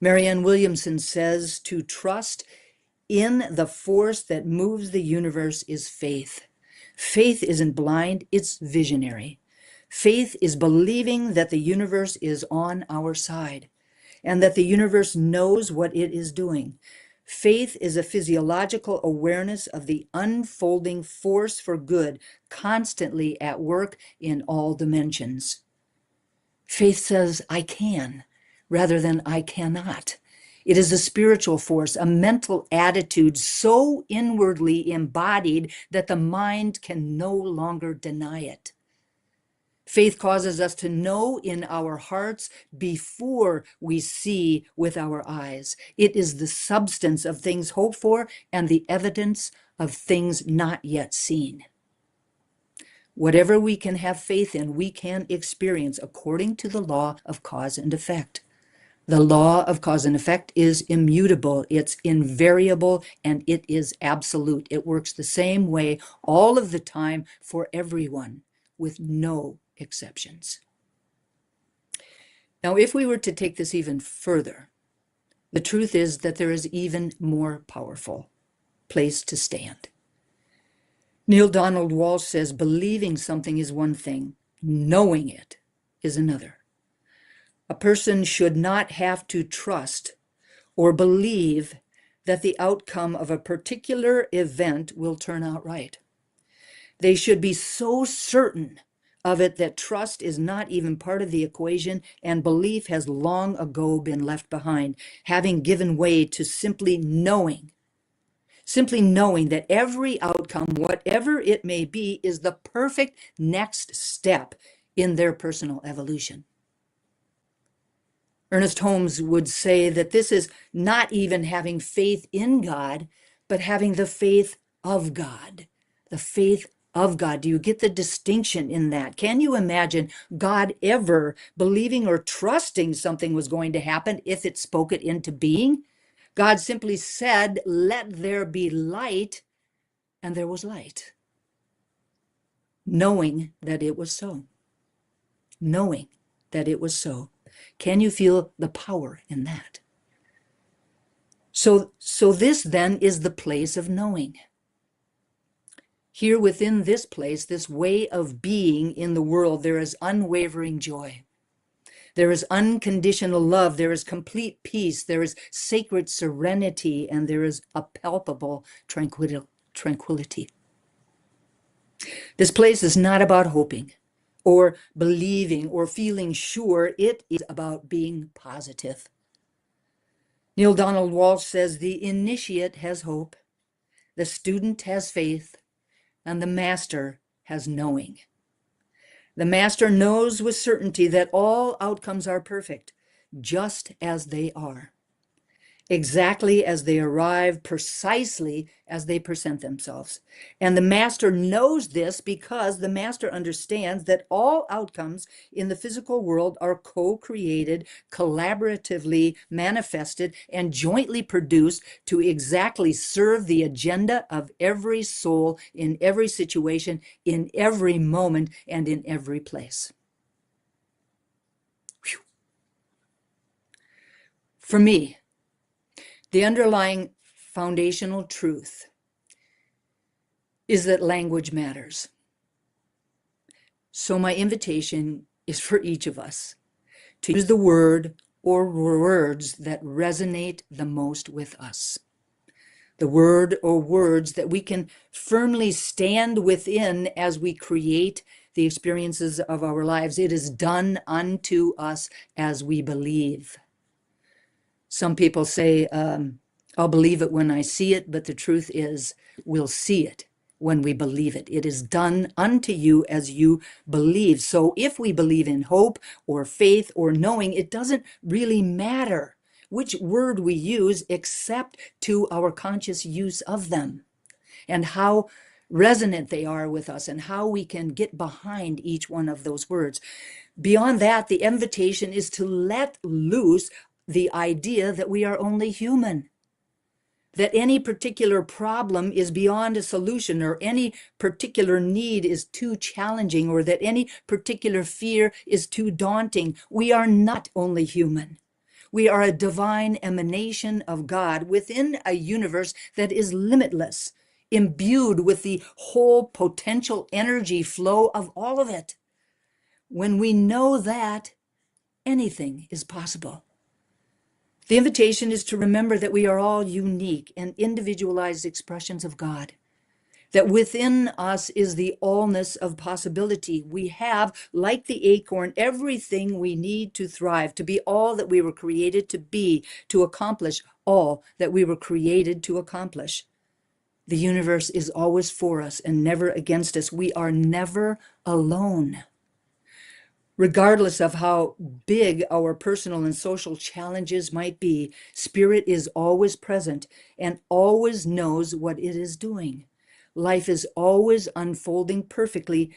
Marianne Williamson says to trust in the force that moves the universe is faith. Faith isn't blind, it's visionary. Faith is believing that the universe is on our side and that the universe knows what it is doing. Faith is a physiological awareness of the unfolding force for good constantly at work in all dimensions. Faith says, I can, rather than I cannot. It is a spiritual force, a mental attitude so inwardly embodied that the mind can no longer deny it. Faith causes us to know in our hearts before we see with our eyes. It is the substance of things hoped for and the evidence of things not yet seen. Whatever we can have faith in, we can experience according to the law of cause and effect. The law of cause and effect is immutable, it's invariable, and it is absolute. It works the same way all of the time for everyone, with no exceptions. Now, if we were to take this even further, the truth is that there is even more powerful place to stand. Neil Donald Walsh says, believing something is one thing, Knowing it is another. A person should not have to trust or believe that the outcome of a particular event will turn out right. They should be so certain of it that trust is not even part of the equation, and belief has long ago been left behind, having given way to simply knowing that every outcome, whatever it may be, is the perfect next step in their personal evolution. Ernest Holmes would say that this is not even having faith in God, but having the faith of God. The faith of God. Do you get the distinction in that? Can you imagine God ever believing or trusting something was going to happen if it spoke it into being? God simply said, "Let there be light," and there was light. Knowing that it was so. Knowing that it was so. Can you feel the power in that? So this then is the place of knowing. Here within this place, this way of being in the world, there is unwavering joy. There is unconditional love. There is complete peace. There is sacred serenity, and there is a palpable tranquility. This place is not about hoping or believing or feeling sure. It is about being positive. Neil Donald Walsh says, "The initiate has hope, the student has faith, and the master has knowing." The master knows with certainty that all outcomes are perfect, just as they are, exactly as they arrive, precisely as they present themselves. And the master knows this because the master understands that all outcomes in the physical world are co-created, collaboratively manifested, and jointly produced to exactly serve the agenda of every soul in every situation, in every moment, and in every place. Whew. For me, the underlying foundational truth is that language matters. So my invitation is for each of us to use the word or words that resonate the most with us. The word or words that we can firmly stand within as we create the experiences of our lives. It is done unto us as we believe. Some people say, I'll believe it when I see it, but the truth is, we'll see it when we believe it. It is done unto you as you believe. So if we believe in hope or faith or knowing, it doesn't really matter which word we use except to our conscious use of them and how resonant they are with us and how we can get behind each one of those words. Beyond that, the invitation is to let loose the idea that we are only human, that any particular problem is beyond a solution, or any particular need is too challenging, or that any particular fear is too daunting. We are not only human. We are a divine emanation of God within a universe that is limitless, imbued with the whole potential energy flow of all of it. When we know that, anything is possible. The invitation is to remember that we are all unique and individualized expressions of God, that within us is the allness of possibility. We have, like the acorn, everything we need to thrive, to be all that we were created to be, to accomplish all that we were created to accomplish. The universe is always for us and never against us. We are never alone. Regardless of how big our personal and social challenges might be, Spirit is always present and always knows what it is doing. Life is always unfolding perfectly,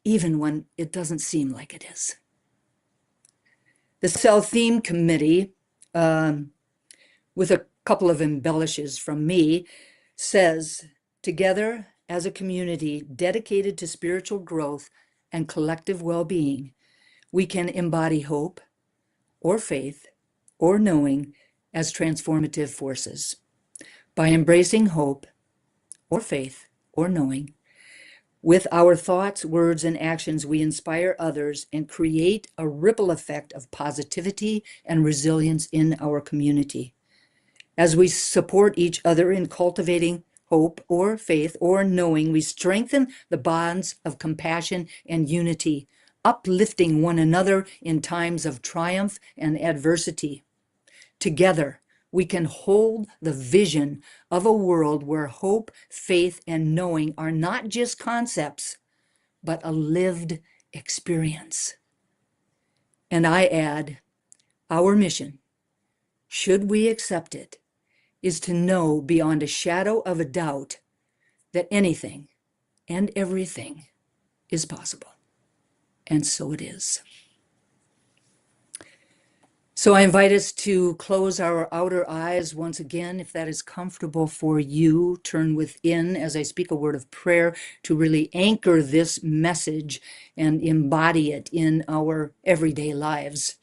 even when it doesn't seem like it is. The Cell Theme Committee, with a couple of embellishes from me, says, "Together as a community dedicated to spiritual growth and collective well-being, we can embody hope or faith or knowing as transformative forces. By embracing hope or faith or knowing, With our thoughts, words, and actions, we inspire others and create a ripple effect of positivity and resilience in our community. As we support each other in cultivating hope or faith or knowing, we strengthen the bonds of compassion and unity, uplifting one another in times of triumph and adversity. Together, we can hold the vision of a world where hope, faith, and knowing are not just concepts, but a lived experience. And I add, our mission, should we accept it, is to know beyond a shadow of a doubt that anything and everything is possible. And so it is. So I invite us to close our outer eyes once again, if that is comfortable for you. Turn within as I speak a word of prayer to really anchor this message and embody it in our everyday lives.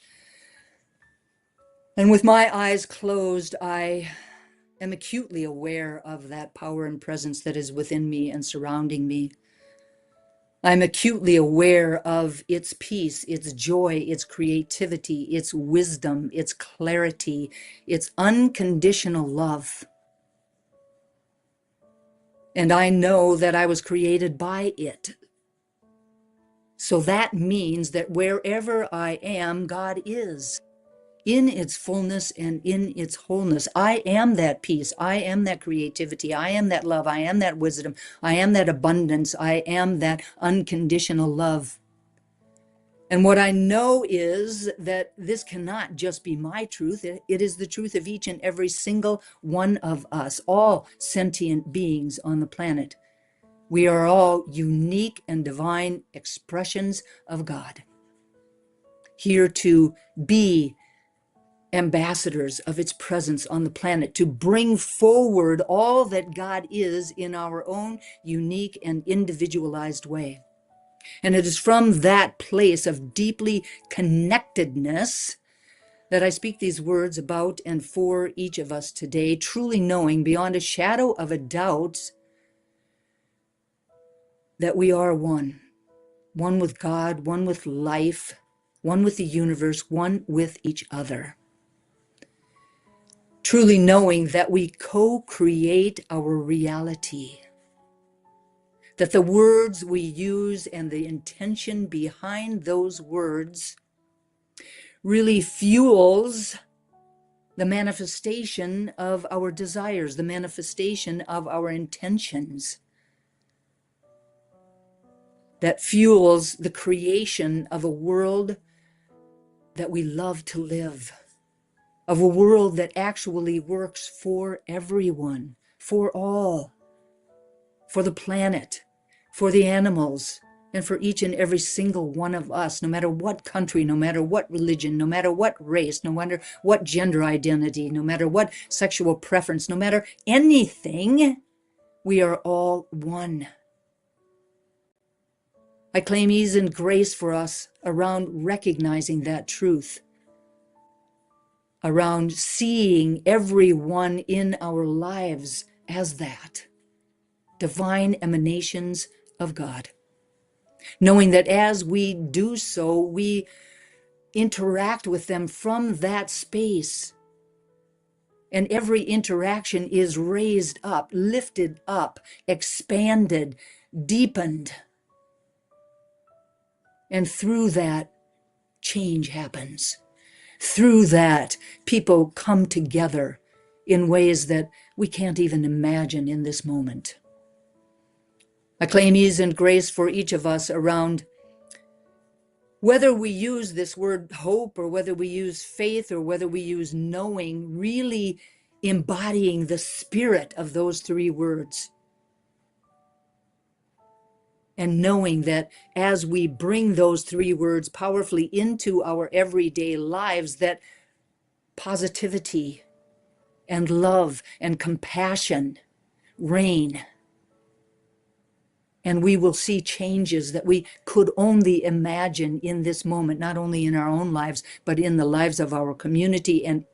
And with my eyes closed, I am acutely aware of that power and presence that is within me and surrounding me. I'm acutely aware of its peace, its joy, its creativity, its wisdom, its clarity, its unconditional love. And I know that I was created by it. So that means that wherever I am, God is. In its fullness and in its wholeness. I am that peace. I am that creativity. I am that love. I am that wisdom. I am that abundance. I am that unconditional love. And what I know is that this cannot just be my truth. It is the truth of each and every single one of us, all sentient beings on the planet. We are all unique and divine expressions of God, here to be ambassadors of its presence on the planet, to bring forward all that God is in our own unique and individualized way. And it is from that place of deeply connectedness that I speak these words about and for each of us today, truly knowing beyond a shadow of a doubt that we are one with God, one with life, one with the universe, one with each other. Truly knowing that we co-create our reality, that the words we use and the intention behind those words really fuels the manifestation of our desires, the manifestation of our intentions, that fuels the creation of a world that we love to live, of a world that actually works for everyone, for all, for the planet, for the animals, and for each and every single one of us, no matter what country, no matter what religion, no matter what race, no matter what gender identity, no matter what sexual preference, no matter anything, we are all one. I claim ease and grace for us around recognizing that truth, around seeing everyone in our lives as that, divine emanations of God. Knowing that as we do so, we interact with them from that space. And every interaction is raised up, lifted up, expanded, deepened. And through that, change happens. Through that, people come together in ways that we can't even imagine in this moment. I claim ease and grace for each of us around whether we use this word hope or whether we use faith or whether we use knowing, really embodying the spirit of those three words. And knowing that as we bring those three words powerfully into our everyday lives, that positivity and love and compassion reign. And we will see changes that we could only imagine in this moment, not only in our own lives, but in the lives of our community and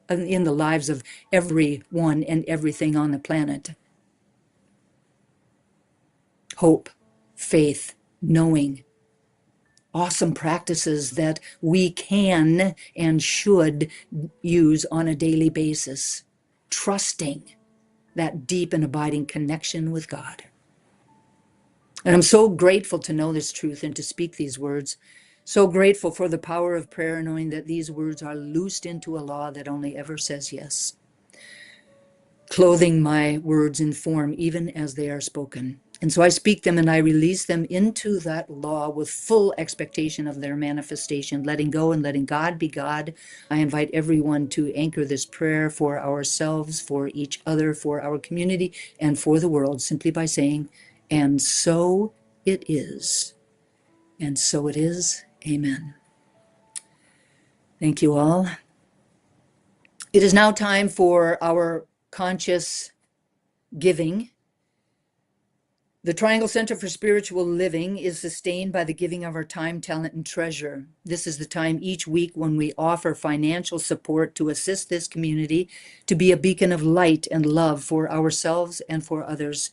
in the lives of everyone and everything on the planet. Hope, faith, knowing, awesome practices that we can and should use on a daily basis, trusting that deep and abiding connection with God. And I'm so grateful to know this truth and to speak these words. So grateful for the power of prayer, knowing that these words are loosed into a law that only ever says yes, clothing my words in form even as they are spoken. And so I speak them and I release them into that law with full expectation of their manifestation, letting go and letting God be God. I invite everyone to anchor this prayer for ourselves, for each other, for our community, and for the world, simply by saying, and so it is. And so it is. Amen. Thank you all. It is now time for our conscious giving. The Triangle Center for Spiritual Living is sustained by the giving of our time, talent, and treasure. This is the time each week when we offer financial support to assist this community to be a beacon of light and love for ourselves and for others.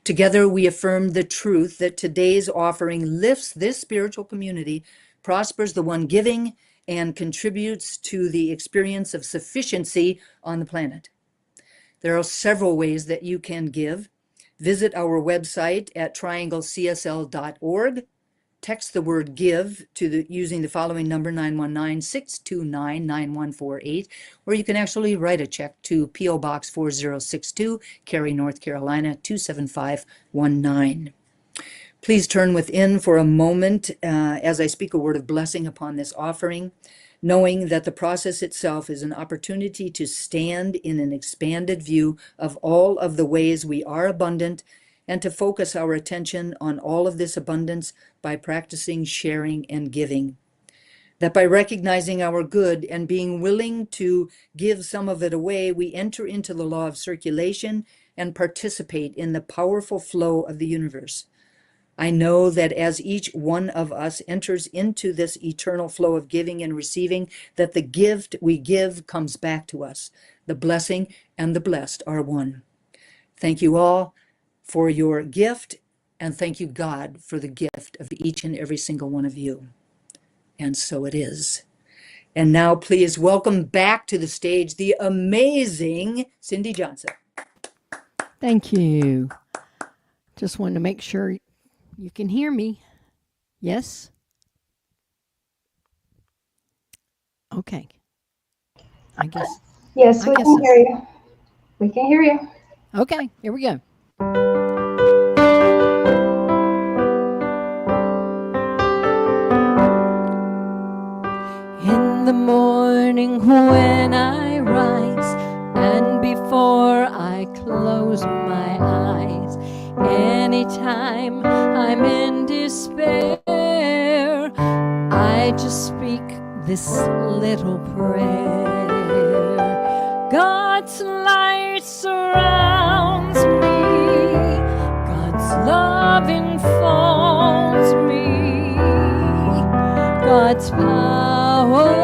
Together, we affirm the truth that today's offering lifts this spiritual community, prospers the one giving, and contributes to the experience of sufficiency on the planet. There are several ways that you can give. Visit our website at trianglecsl.org. Text the word give to using the following number, 919-629-9148, or you can actually write a check to PO Box 4062, Cary, North Carolina 27519. Please turn within for a moment as I speak a word of blessing upon this offering, knowing that the process itself is an opportunity to stand in an expanded view of all of the ways we are abundant and to focus our attention on all of this abundance by practicing sharing and giving. That by recognizing our good and being willing to give some of it away, we enter into the law of circulation and participate in the powerful flow of the universe. I know that as each one of us enters into this eternal flow of giving and receiving, that the gift we give comes back to us. The blessing and the blessed are one. Thank you all for your gift, and thank you, God, for the gift of each and every single one of you. And so it is. And now please welcome back to the stage the amazing Cindy Johnson. Thank you. Just wanted to make sure you can hear me. Yes? Okay. I guess. Yes, I we guess can so. hear you. We can hear you. Okay, here we go. In the morning when I rise and before I close my eyes, anytime I'm in despair, I just speak this little prayer. God's light surrounds me, God's love enfolds me, God's power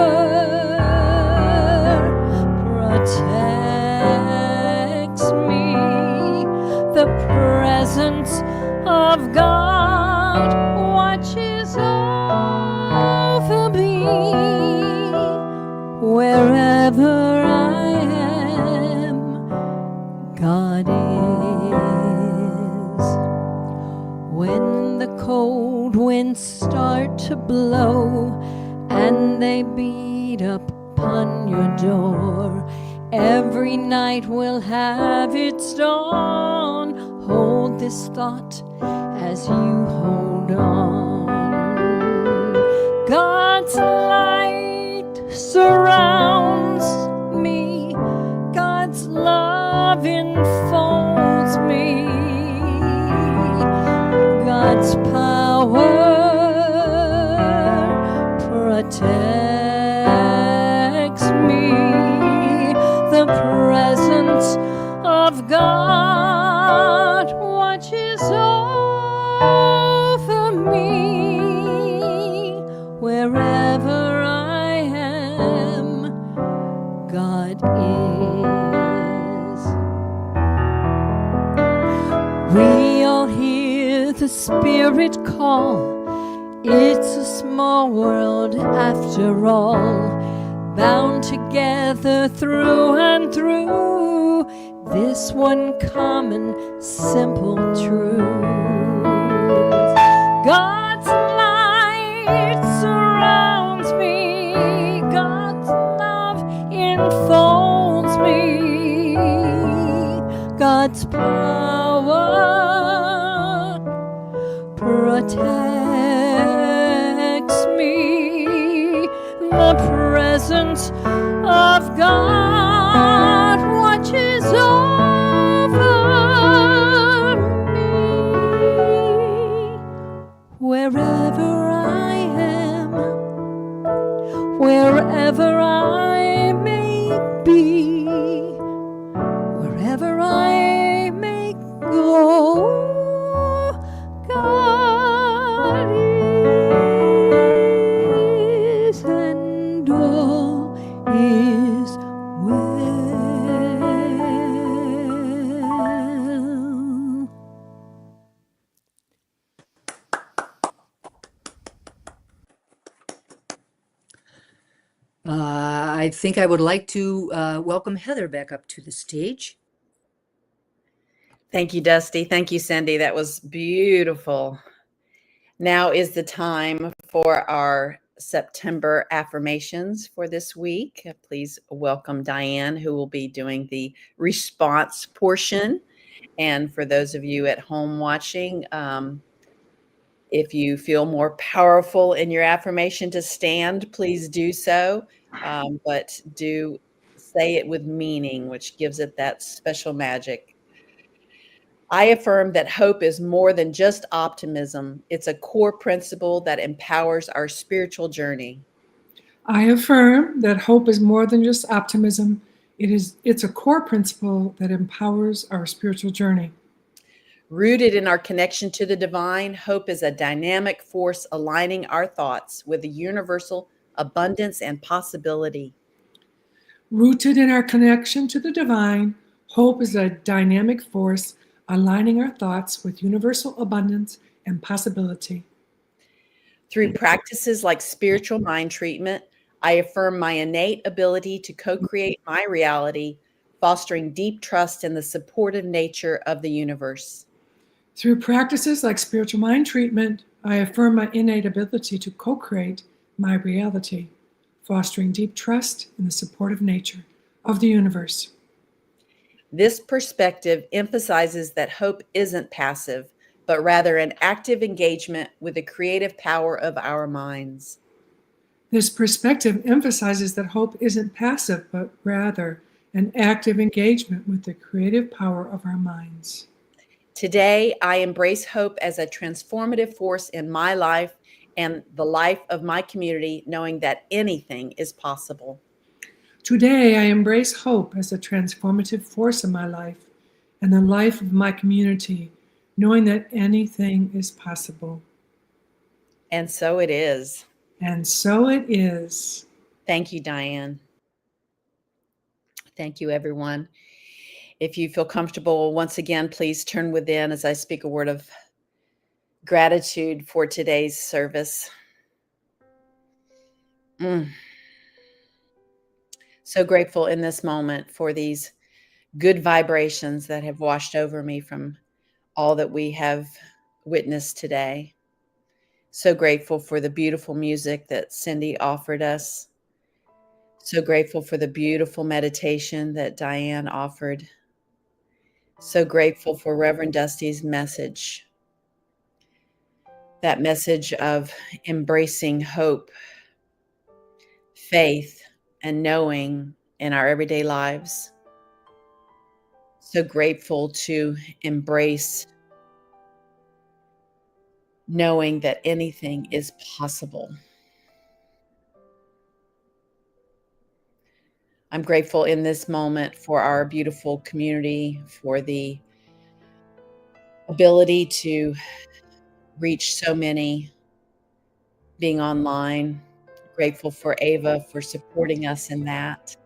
protects me. The presence of God watches over me. Wherever I am, God is. When the cold winds start to blow and they beat upon your door, every night will have its dawn. Hold this thought as you hold on. God's light surrounds me, God's love enfolds me, God's power protects me. The presence of God watches over me. Wherever I am, God is. We all hear the Spirit all. It's a small world after all, bound together through and through this one common simple truth. God's light surrounds me, God's love enfolds me, God's power protects me. The presence of God watches over me. Wherever I am, wherever I may be, wherever I may go, God is, and all is well. I think I would like to welcome Heather back up to the stage. Thank you, Dusty. Thank you, Cindy. That was beautiful. Now is the time for our September affirmations for this week. Please welcome Diane, who will be doing the response portion. And for those of you at home watching, if you feel more powerful in your affirmation to stand, please do so. But do say it with meaning, which gives it that special magic. I affirm that hope is more than just optimism. It's a core principle that empowers our spiritual journey. I affirm that hope is more than just optimism. It's a core principle that empowers our spiritual journey. Rooted in our connection to the divine, hope is a dynamic force aligning our thoughts with the universal abundance and possibility. Rooted in our connection to the divine, hope is a dynamic force aligning our thoughts with universal abundance and possibility. Through practices like spiritual mind treatment, I affirm my innate ability to co-create my reality, fostering deep trust in the supportive nature of the universe. Through practices like spiritual mind treatment, I affirm my innate ability to co-create my reality, fostering deep trust in the supportive nature of the universe. This perspective emphasizes that hope isn't passive, but rather an active engagement with the creative power of our minds. This perspective emphasizes that hope isn't passive, but rather an active engagement with the creative power of our minds. Today, I embrace hope as a transformative force in my life and the life of my community, knowing that anything is possible. Today, I embrace hope as a transformative force in my life and the life of my community, knowing that anything is possible. And so it is. And so it is. Thank you, Diane. Thank you, everyone. If you feel comfortable, once again, please turn within as I speak a word of gratitude for today's service. So grateful in this moment for these good vibrations that have washed over me from all that we have witnessed today. So grateful for the beautiful music that Cindy offered us. So grateful for the beautiful meditation that Diane offered. So grateful for Reverend Dusty's message. That message of embracing hope, faith, and knowing in our everyday lives. So grateful to embrace knowing that anything is possible. I'm grateful in this moment for our beautiful community, for the ability to reach so many being online. Grateful for Ava for supporting us in that.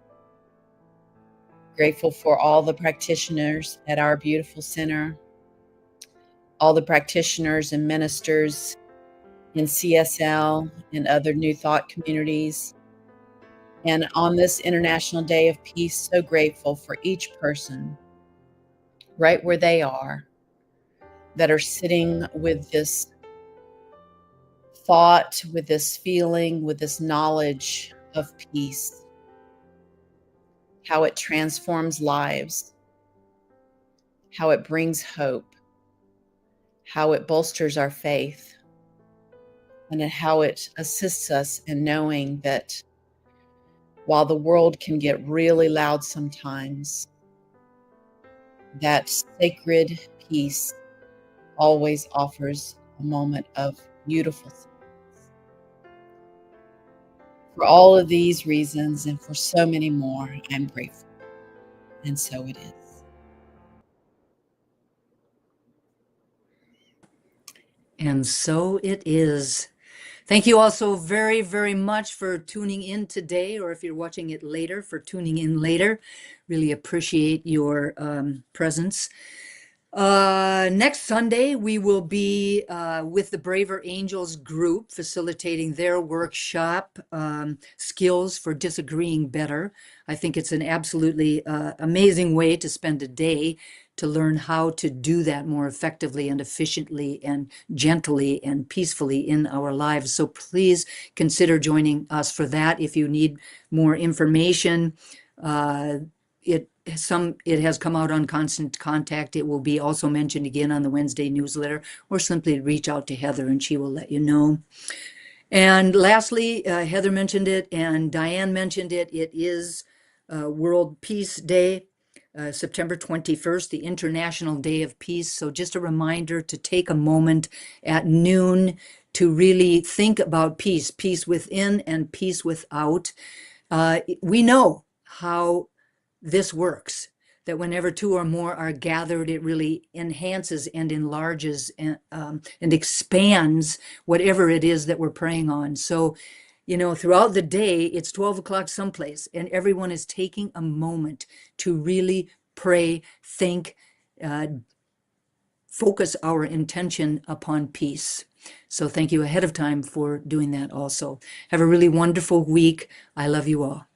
Grateful for all the practitioners at our beautiful center, all the practitioners and ministers in CSL and other New Thought communities. And on this International Day of Peace, so grateful for each person right where they are that are sitting with this thought, with this feeling, with this knowledge of peace, how it transforms lives, how it brings hope, how it bolsters our faith, and how it assists us in knowing that while the world can get really loud sometimes, that sacred peace always offers a moment of beautiful silence. For all of these reasons and for so many more, I'm grateful. And so it is. And so it is. Thank you all so very, very much for tuning in today, or if you're watching it later, for tuning in later. Really appreciate your presence. Next Sunday, we will be with the Braver Angels group facilitating their workshop, Skills for Disagreeing Better. I think it's an absolutely amazing way to spend a day to learn how to do that more effectively and efficiently and gently and peacefully in our lives. So please consider joining us for that. If you need more information, it has come out on Constant Contact. It will be also mentioned again on the Wednesday newsletter, or simply reach out to Heather and she will let you know. And lastly, Heather mentioned it and Diane mentioned it. It is World Peace Day, September 21st, the International Day of Peace. So just a reminder to take a moment at noon to really think about peace, peace within and peace without. We know how this works, that whenever two or more are gathered, it really enhances and enlarges and expands whatever it is that we're praying on. So, throughout the day, it's 12 o'clock someplace, and everyone is taking a moment to really pray, think, focus our intention upon peace. So thank you ahead of time for doing that also. Have a really wonderful week. I love you all.